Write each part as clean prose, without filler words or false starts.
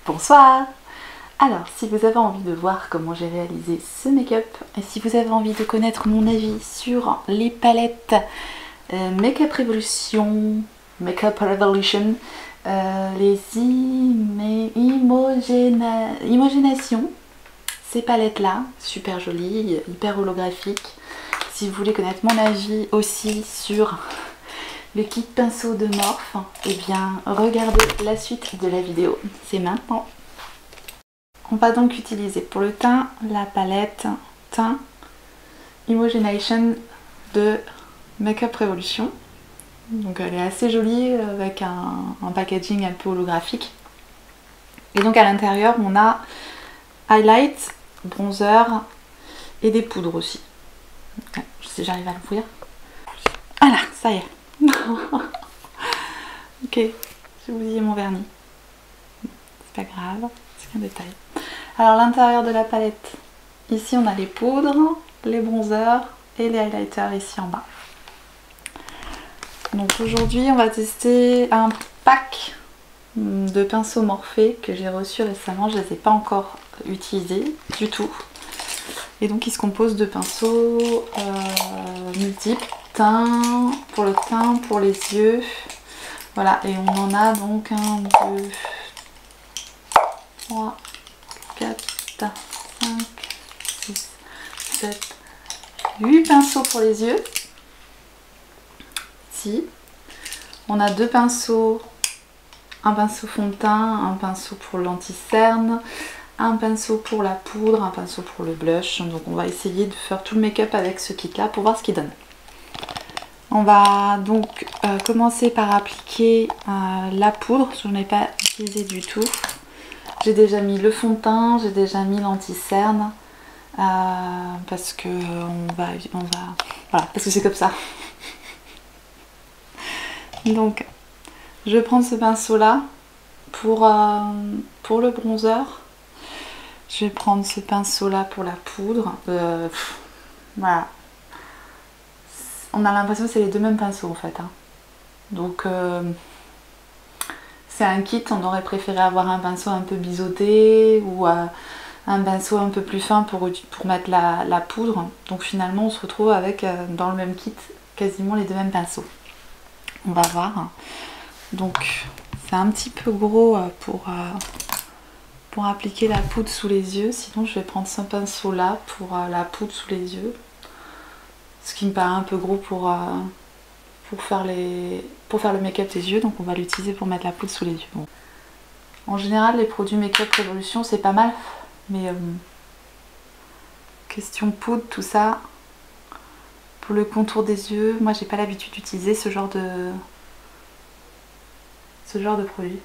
Bonsoir! Alors, si vous avez envie de voir comment j'ai réalisé ce make-up, et si vous avez envie de connaître mon avis sur les palettes Makeup Revolution, les Imogénation, ces palettes-là, super jolies, hyper holographiques. Si vous voulez connaître mon avis aussi sur le kit pinceau de Morphe, eh bien regardez la suite de la vidéo, c'est maintenant. On va donc utiliser pour le teint la palette teint Imogénation de Makeup Revolution. Donc elle est assez jolie avec un packaging un peu holographique. Et donc à l'intérieur on a highlight, bronzer et des poudres aussi. Je sais si j'arrive à l'ouvrir. Voilà, ça y est. Ok, j'ai oublié mon vernis. C'est pas grave, c'est qu'un détail. Alors l'intérieur de la palette, ici on a les poudres, les bronzers et les highlighters ici en bas. Donc aujourd'hui on va tester un pack de pinceaux Morphe que j'ai reçu récemment. Je ne les ai pas encore utilisés du tout. Et donc il se compose de pinceaux multiples, teint, pour le teint, pour les yeux. Voilà, et on en a donc 1, 2, 3, 4, 5, 6, 7, 8 pinceaux pour les yeux. Ici, on a deux pinceaux, un pinceau fond de teint, un pinceau pour l'anti-cerne, un pinceau pour la poudre, un pinceau pour le blush. Donc on va essayer de faire tout le make-up avec ce kit là pour voir ce qu'il donne. On va donc commencer par appliquer la poudre, je n'en ai pas utilisé du tout. J'ai déjà mis le fond de teint, j'ai déjà mis l'anti-cerne parce que voilà, parce que c'est comme ça. Donc je vais prendre ce pinceau là pour le bronzer. Je vais prendre ce pinceau là pour la poudre. Voilà. On a l'impression que c'est les deux mêmes pinceaux en fait. Hein. Donc c'est un kit, on aurait préféré avoir un pinceau un peu biseauté ou un pinceau un peu plus fin pour mettre la poudre. Donc finalement on se retrouve avec dans le même kit quasiment les deux mêmes pinceaux. On va voir. Donc c'est un petit peu gros pour appliquer la poudre sous les yeux. Sinon je vais prendre ce pinceau là pour la poudre sous les yeux. Ce qui me paraît un peu gros pour faire le make-up des yeux, donc on va l'utiliser pour mettre la poudre sous les yeux. Bon. En général, les produits Makeup Revolution, c'est pas mal, mais question poudre, tout ça, pour le contour des yeux, moi j'ai pas l'habitude d'utiliser ce genre de produit.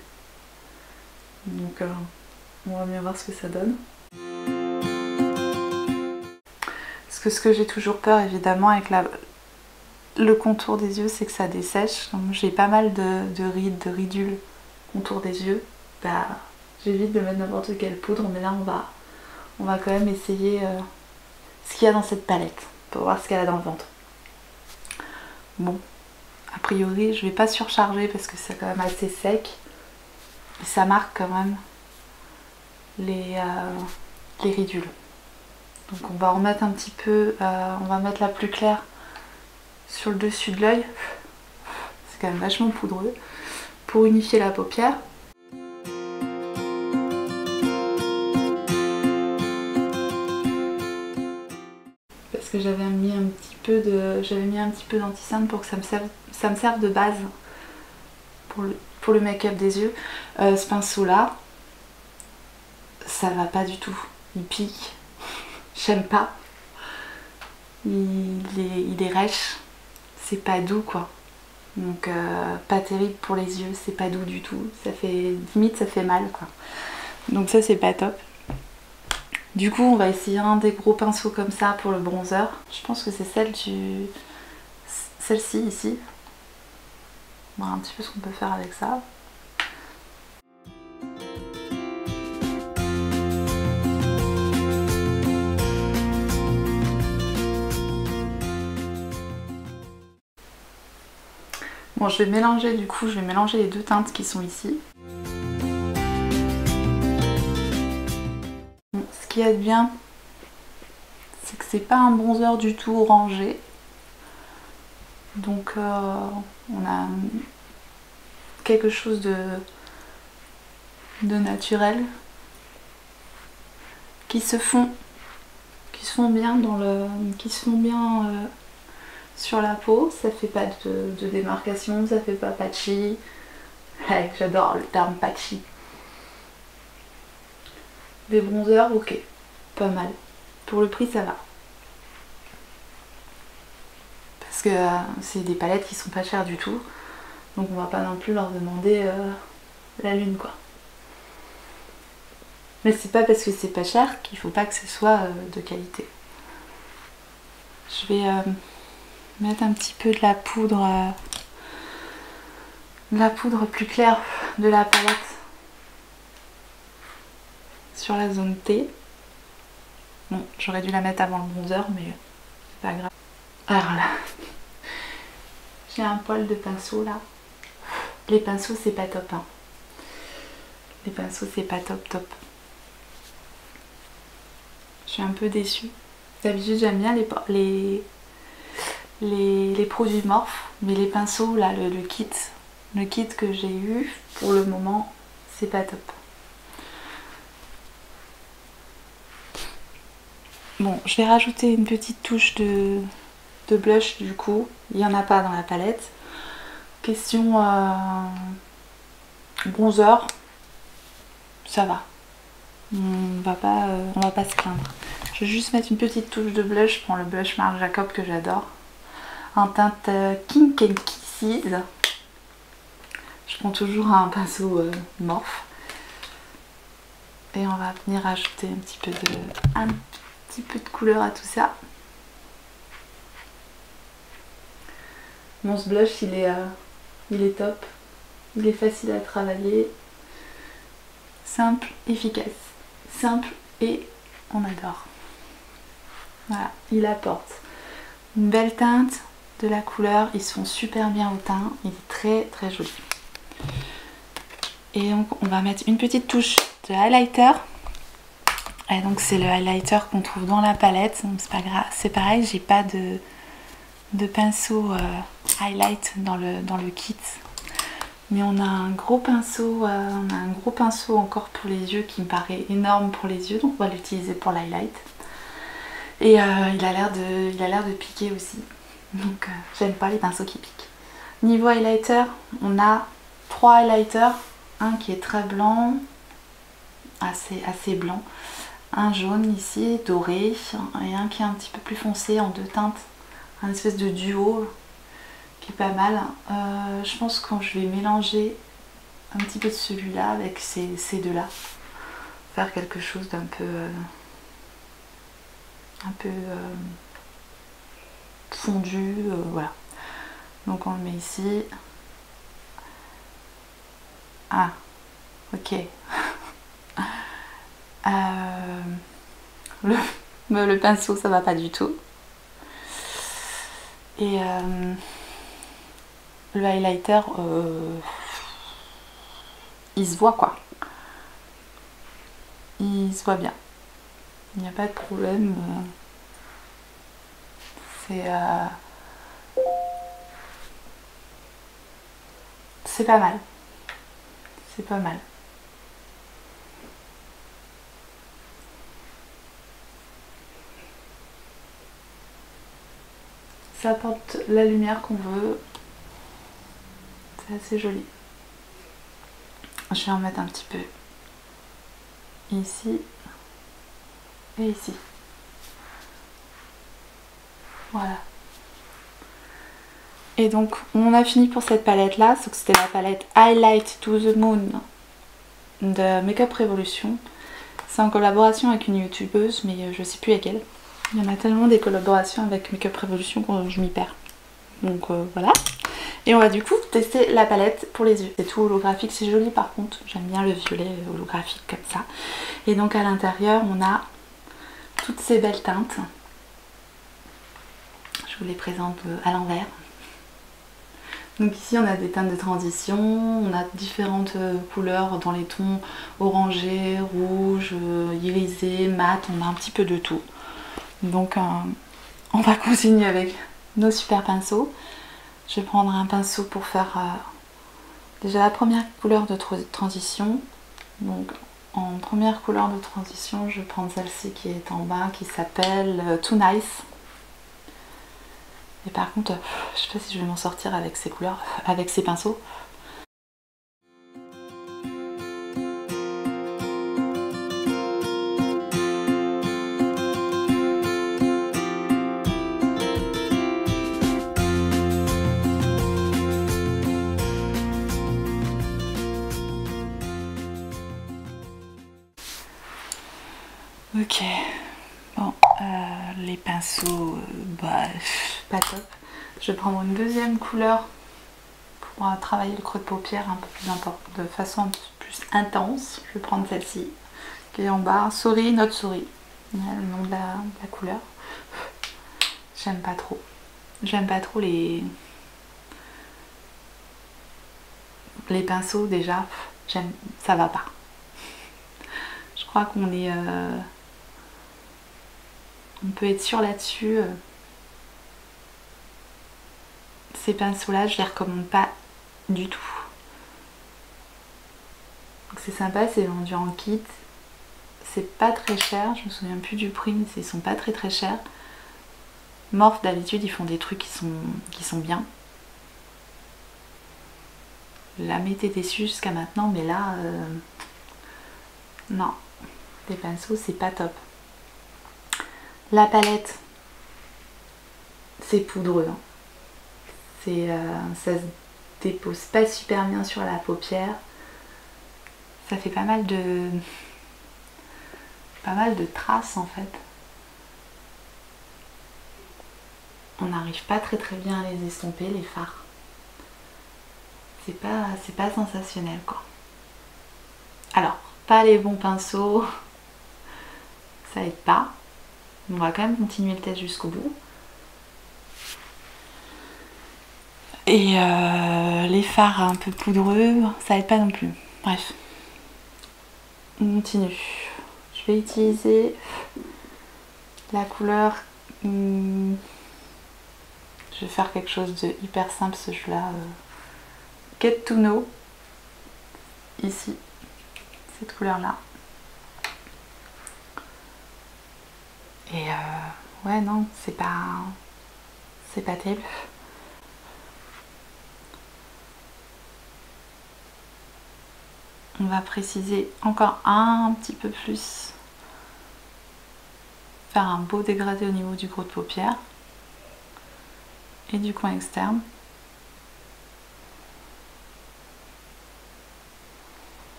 Donc on va bien voir ce que ça donne. Parce que ce que j'ai toujours peur évidemment avec le contour des yeux, c'est que ça dessèche. J'ai pas mal de rides, de ridules contour des yeux. Bah, j'évite de mettre n'importe quelle poudre, mais là on va quand même essayer ce qu'il y a dans cette palette pour voir ce qu'elle a dans le ventre. Bon, a priori je vais pas surcharger parce que c'est quand même assez sec. Et ça marque quand même les ridules. Donc on va remettre un petit peu, on va mettre la plus claire sur le dessus de l'œil. C'est quand même vachement poudreux pour unifier la paupière. Parce que j'avais mis un petit peu d'anti-cerne pour que ça me serve de base pour le make-up des yeux. Ce pinceau là, ça va pas du tout, il pique. J'aime pas. Il est rêche. C'est pas doux quoi. Donc pas terrible pour les yeux, c'est pas doux du tout. Ça fait limite ça fait mal quoi. Donc ça c'est pas top. Du coup on va essayer un des gros pinceaux comme ça pour le bronzer. Je pense que c'est celle-ci ici. Voilà un petit peu ce qu'on peut faire avec ça. Bon, je vais mélanger du coup, je vais mélanger les deux teintes qui sont ici. qu'il y a de bien, c'est que c'est pas un bronzer du tout orangé. Donc on a quelque chose de naturel qui se font bien sur la peau. Ça fait pas de démarcation, ça fait pas patchy. Ouais, j'adore le terme patchy. Des bronzers, ok, pas mal. Pour le prix, ça va. Parce que c'est des palettes qui sont pas chères du tout. Donc on va pas non plus leur demander la lune, quoi. Mais c'est pas parce que c'est pas cher qu'il faut pas que ce soit de qualité. Je vais mettre un petit peu de la poudre plus claire de la palette sur la zone T. Bon, j'aurais dû la mettre avant le bronzer, mais c'est pas grave. Alors là, j'ai un poil de pinceau là. Les pinceaux, c'est pas top, hein. Les pinceaux, c'est pas top. Je suis un peu déçue. D'habitude, j'aime bien les produits Morphe, mais les pinceaux, là, le kit que j'ai eu, pour le moment, c'est pas top. Bon, je vais rajouter une petite touche de blush du coup. Il n'y en a pas dans la palette. Question bronzer, ça va. On va pas se plaindre. Je vais juste mettre une petite touche de blush. Je prends le blush Marc Jacob que j'adore. En teinte Kink and Kisses. Je prends toujours un pinceau Morphe. Et on va venir ajouter un petit peu de couleur à tout ça. Mon ce blush il est top. Il est facile à travailler. Simple, efficace. Simple et on adore. Voilà, il apporte une belle teinte, de la couleur, ils sont super bien au teint, il est très très joli. Et donc on va mettre une petite touche de highlighter. Et donc c'est le highlighter qu'on trouve dans la palette, donc c'est pas grave, c'est pareil, j'ai pas de pinceau highlight dans le kit. Mais on a un gros pinceau, encore pour les yeux qui me paraît énorme pour les yeux, donc on va l'utiliser pour l'highlight. Et il a l'air de piquer aussi, donc j'aime pas les pinceaux qui piquent. Niveau highlighter, on a 3 highlighters, un qui est très blanc, assez blanc, un jaune ici, doré, et un qui est un petit peu plus foncé en 2 teintes, un espèce de duo qui est pas mal. Je pense que je vais mélanger un petit peu de celui-là avec ces deux-là, faire quelque chose d'un peu fondu, voilà. Donc on le met ici. Ah, ok. Le pinceau, ça va pas du tout. Et le highlighter, il se voit quoi. Il se voit bien. Il n'y a pas de problème. C'est pas mal. C'est pas mal. Ça apporte la lumière qu'on veut. C'est assez joli. Je vais en mettre un petit peu ici et ici. Voilà. Et donc on a fini pour cette palette là. C'était la palette Highlight to the Moon de Makeup Revolution. C'est en collaboration avec une youtubeuse, mais je sais plus laquelle. Il y en a tellement des collaborations avec Makeup Revolution que je m'y perds. Donc voilà. Et on va du coup tester la palette pour les yeux. C'est tout holographique, c'est joli par contre. J'aime bien le violet holographique comme ça. Et donc à l'intérieur on a toutes ces belles teintes. Je vous les présente à l'envers. Donc ici on a des teintes de transition, on a différentes couleurs dans les tons orangés, rouges, irisés, mat, on a un petit peu de tout. Donc on va continuer avec nos super pinceaux. Je vais prendre un pinceau pour faire déjà la première couleur de transition. Donc en première couleur de transition, je vais prendre celle-ci qui est en bas, qui s'appelle Too Nice. Et par contre, je sais pas si je vais m'en sortir avec ces couleurs, avec ces pinceaux. Ok, bon, les pinceaux, bah, pas top. Je vais prendre une deuxième couleur pour travailler le creux de paupière un peu plus de façon un peu plus intense. Je vais prendre celle-ci qui est en bas, Sorry Not Sorry, le nom de la couleur. J'aime pas trop. J'aime pas trop les pinceaux déjà. Ça va pas. Je crois qu'on est on peut être sûr là-dessus. Ces pinceaux-là, je les recommande pas du tout. Donc c'est sympa, c'est vendu en kit. C'est pas très cher, je me souviens plus du prix, mais ils sont pas très chers. Morphe d'habitude, ils font des trucs qui sont bien. La m'étais déçue jusqu'à maintenant, mais là, non. Les pinceaux, c'est pas top. La palette, c'est poudreux. Hein. Ça se dépose pas super bien sur la paupière. Ça fait pas mal de traces en fait. On n'arrive pas très bien à les estomper, les fards. C'est pas sensationnel quoi. Alors, pas les bons pinceaux, ça aide pas. On va quand même continuer le test jusqu'au bout. Et les fards un peu poudreux, ça aide pas non plus. Bref, on continue. Je vais utiliser la couleur. Je vais faire quelque chose de hyper simple ce jeu-là. Get to Know. Ici, cette couleur-là. Et ouais, non, c'est pas terrible. On va préciser encore un petit peu plus. Faire un beau dégradé au niveau du gros de paupière et du coin externe.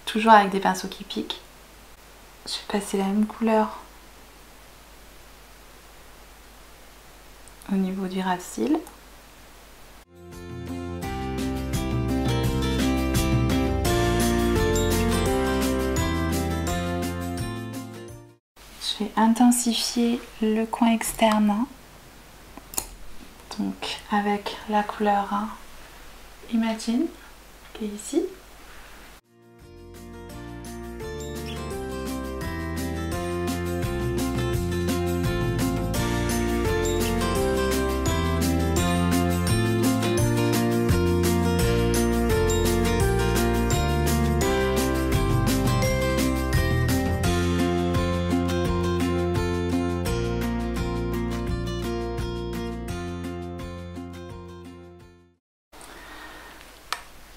Toujours avec des pinceaux qui piquent. Je vais passer la même couleur au niveau du ras de cils. Je vais intensifier le coin externe. Donc avec la couleur Imagine qui est ici.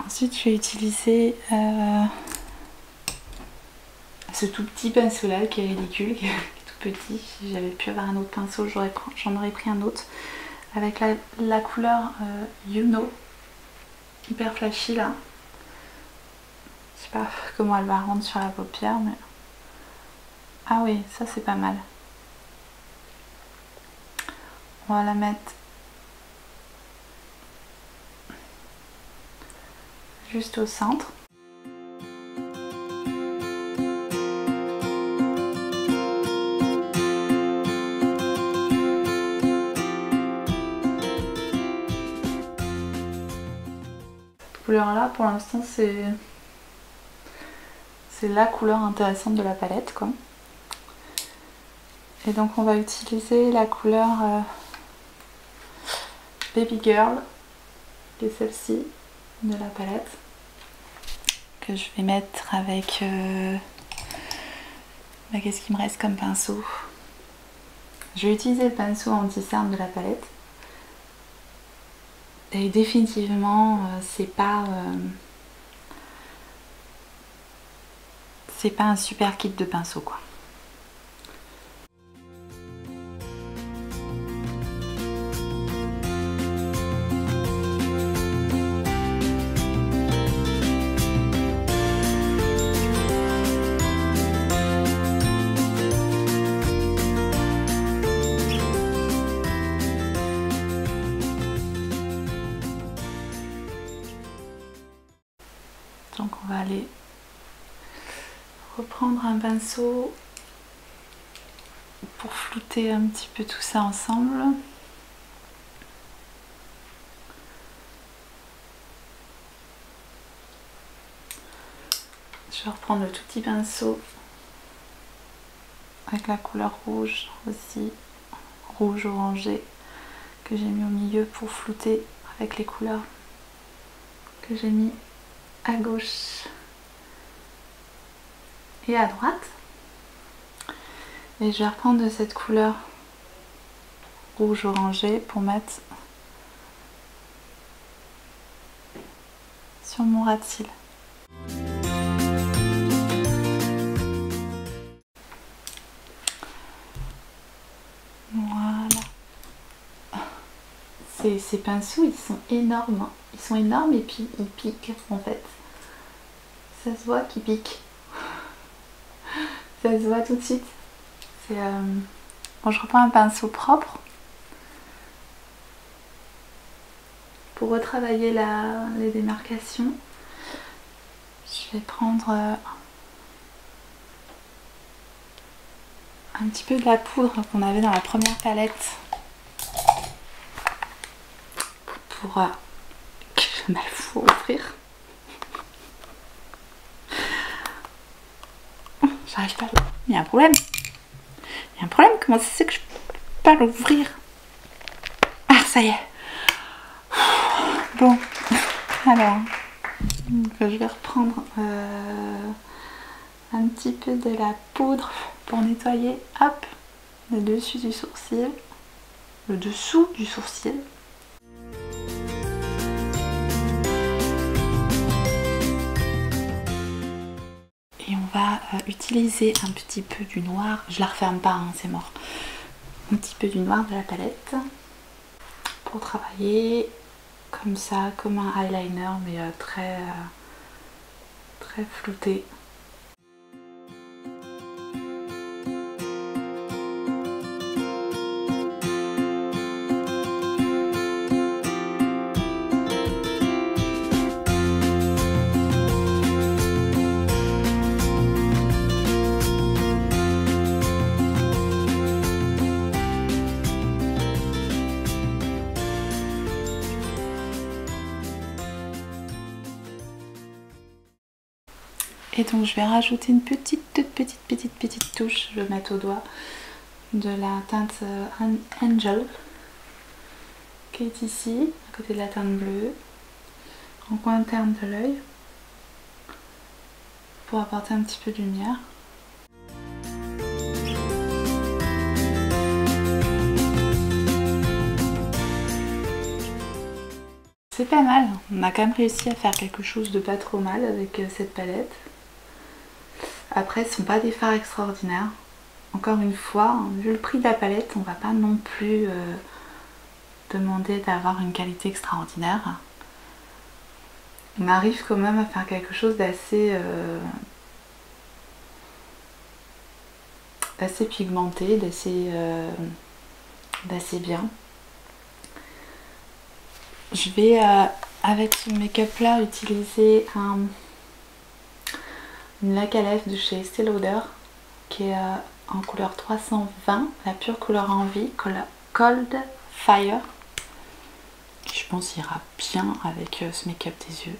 Ensuite, je vais utiliser ce tout petit pinceau là qui est ridicule, qui est tout petit. Si j'avais pu avoir un autre pinceau, j'en aurais pris un autre. Avec la couleur You Know, hyper flashy là. Je sais pas comment elle va rendre sur la paupière, mais... Ah oui, ça c'est pas mal. On va la mettre juste au centre. couleur là pour l'instant c'est la couleur intéressante de la palette quoi. Et donc on va utiliser la couleur Baby Girl, qui est celle-ci de la palette, que je vais mettre avec qu'est-ce qu'il me reste comme pinceau. Je vais utiliser le pinceau anti-cerne de la palette. Et définitivement c'est pas un super kit de pinceau quoi. Donc on va aller reprendre un pinceau pour flouter un petit peu tout ça ensemble. Je vais reprendre le tout petit pinceau avec la couleur rouge aussi, rouge orangé, que j'ai mis au milieu pour flouter avec les couleurs que j'ai mis à gauche et à droite. Et je vais reprendre de cette couleur rouge orangé pour mettre sur mon ras de cils. Voilà. Ces pinceaux ils sont énormes. Ils sont énormes et puis ils piquent en fait. Ça se voit qu'ils piquent. Ça se voit tout de suite. Bon, je reprends un pinceau propre pour retravailler les démarcations. Je vais prendre un petit peu de la poudre qu'on avait dans la première palette pour que je me fous ouvrir. J'arrive pas à l'ouvrir. Il y a un problème. Il y a un problème. Comment ça se fait que je peux pas l'ouvrir? Ah, ça y est. Bon. Alors, je vais reprendre un petit peu de la poudre pour nettoyer, hop, le dessus du sourcil, le dessous du sourcil. Et on va utiliser un petit peu du noir, je la referme pas, hein, c'est mort. Un petit peu du noir de la palette pour travailler comme ça, comme un eyeliner, mais très flouté. Et donc je vais rajouter une toute petite touche, je vais mettre au doigt, de la teinte Angel, qui est ici, à côté de la teinte bleue, en coin interne de l'œil, pour apporter un petit peu de lumière. C'est pas mal, on a quand même réussi à faire quelque chose de pas trop mal avec cette palette. Après, ce sont pas des fards extraordinaires. Encore une fois, vu le prix de la palette, on va pas non plus demander d'avoir une qualité extraordinaire. On arrive quand même à faire quelque chose d'assez pigmenté, d'assez bien. Je vais avec ce make-up là utiliser une laque à lèvres de chez Estée Lauder qui est en couleur 320, la pure couleur envie, Cold Fire, qui je pense ira bien avec ce make-up des yeux.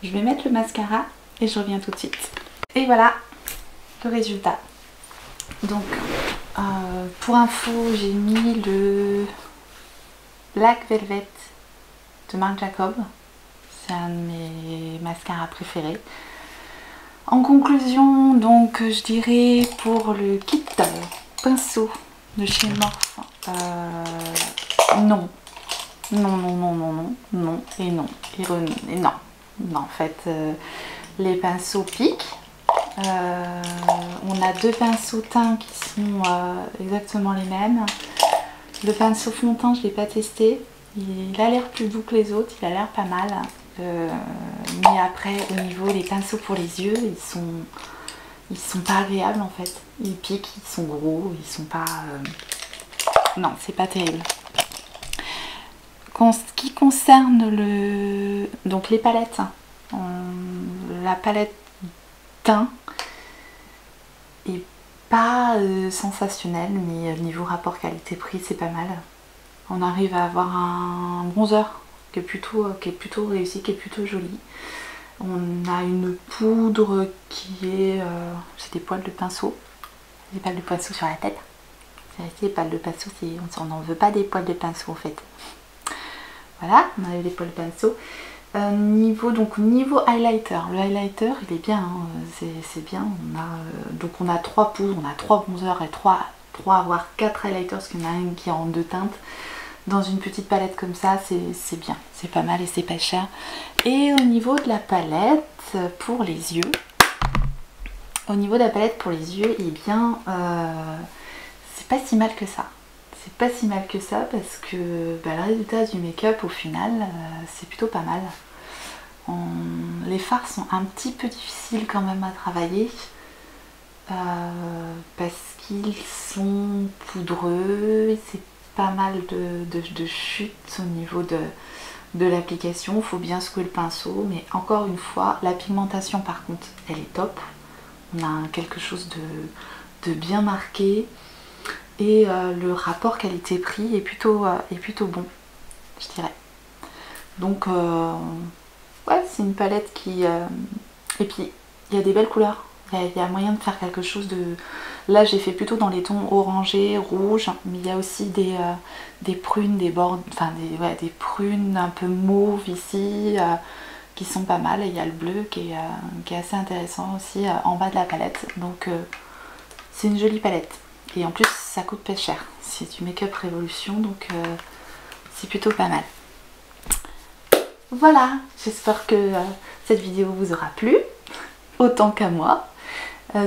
Je vais mettre le mascara et je reviens tout de suite. Et voilà le résultat. Donc pour info, j'ai mis le Black Velvet de Marc Jacob. C'est un de mes mascaras préférés. En conclusion, donc je dirais pour le kit pinceau de chez Morphe, non. Non, non, non, non, non, non, et non, et non. Non, en fait, les pinceaux piquent. On a deux pinceaux teints qui sont exactement les mêmes. Le pinceau fond de teint, je ne l'ai pas testé. Il a l'air plus doux que les autres, il a l'air pas mal. Mais après, au niveau des pinceaux pour les yeux, ils sont pas agréables en fait. Ils piquent, ils sont gros, ils sont pas... Non, c'est pas terrible. En ce qui concerne donc les palettes, la palette teint est pas sensationnelle, mais niveau rapport qualité-prix, c'est pas mal. On arrive à avoir un bronzer qui est plutôt réussi, qui est plutôt joli. On a une poudre qui est... c'est des poils de pinceau. Des poils de pinceau sur la tête. C'est des poils de pinceau, on n'en veut pas des poils de pinceau en fait. Voilà, on a eu des poils de pinceau. Niveau highlighter, le highlighter il est bien, hein, c'est bien. On a 3 poudres, on a 3 bronzers et 3 voire 4 highlighters, parce qu'il y en a un qui est en 2 teintes. Dans une petite palette comme ça, c'est bien, c'est pas mal et c'est pas cher. Et au niveau de la palette pour les yeux, eh bien, c'est pas si mal que ça. C'est pas si mal que ça parce que le résultat du make-up au final, c'est plutôt pas mal. Les fards sont un petit peu difficiles quand même à travailler parce qu'ils sont poudreux, c'est pas mal de chutes au niveau de l'application. Il faut bien secouer le pinceau, mais encore une fois, la pigmentation par contre, elle est top. On a quelque chose de bien marqué. Et le rapport qualité-prix est plutôt bon, je dirais. Donc, ouais, c'est une palette qui... Et puis, il y a des belles couleurs. Il y a moyen de faire quelque chose de... Là, j'ai fait plutôt dans les tons orangés, rouges, mais il y a aussi des prunes, des bords... Enfin, des prunes un peu mauves ici, qui sont pas mal. Et il y a le bleu qui est assez intéressant aussi en bas de la palette. Donc, c'est une jolie palette. Et en plus, ça coûte pas cher. C'est du Make-up Révolution, donc c'est plutôt pas mal. Voilà, j'espère que cette vidéo vous aura plu, autant qu'à moi.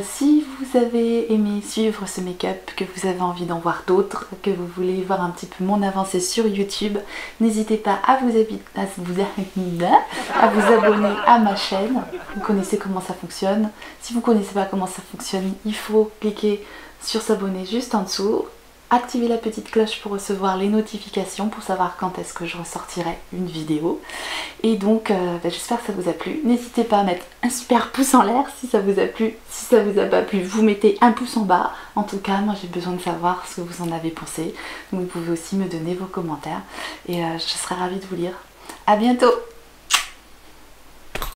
Si vous avez aimé suivre ce make-up, que vous avez envie d'en voir d'autres, que vous voulez voir un petit peu mon avancée sur YouTube, n'hésitez pas à vous abonner à ma chaîne. Vous connaissez comment ça fonctionne. Si vous ne connaissez pas comment ça fonctionne, il faut cliquer sur s'abonner juste en dessous, activer la petite cloche pour recevoir les notifications, pour savoir quand est-ce que je ressortirai une vidéo. Et donc j'espère que ça vous a plu. N'hésitez pas à mettre un super pouce en l'air si ça vous a plu. Si ça vous a pas plu, vous mettez un pouce en bas. En tout cas, moi j'ai besoin de savoir ce que vous en avez pensé. Donc vous pouvez aussi me donner vos commentaires et je serai ravie de vous lire. À bientôt!